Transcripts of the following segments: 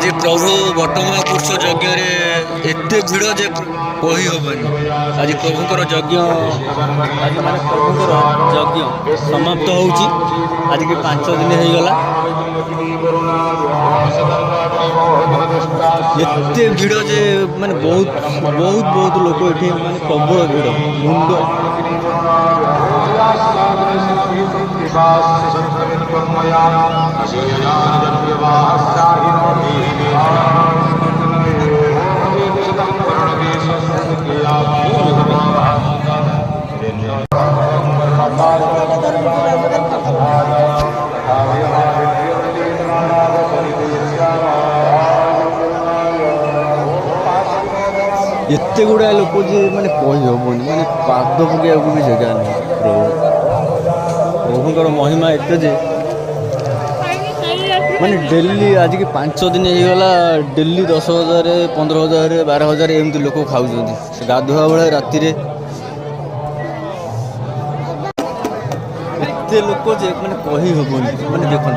आज प्रभु बटमहापुरुष यज्ञ एत भिड़ जे कही हेनी। आज प्रभुकर यज्ञ आज माने प्रभुकर यज्ञ समाप्त होउची। आज के 5 दिन हो गला। एत भिड़ जे माने बहुत बहुत बहुत लोक ये माने प्रबल भिड़ मुंड एत गुड़ा लोक जे मैंने कही हेनी मैंने पाद पकड़ा भी जगह नहीं। प्रभुकर महिमा एत जे माने डेली आज के 5 दिन होगला डेली 10,000 15,000 12,000 एमती लोक खाऊँ गाधुआ बेले राति एत लोक जे मैंने कही हेनी मैंने देखो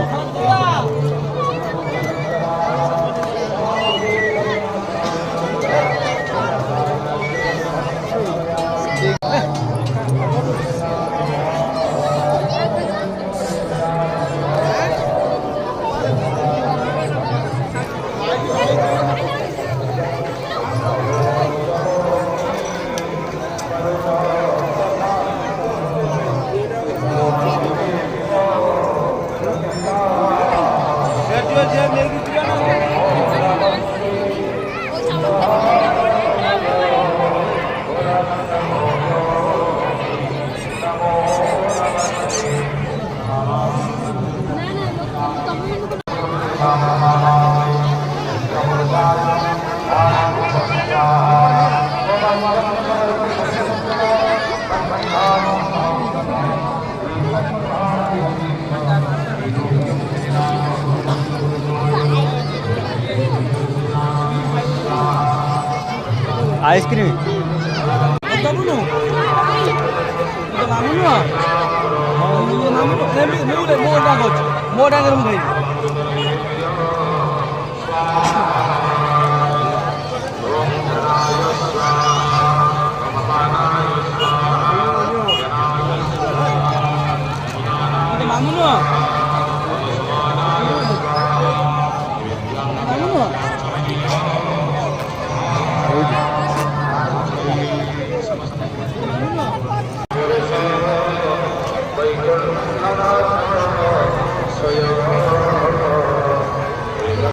आइसक्रीम मोटा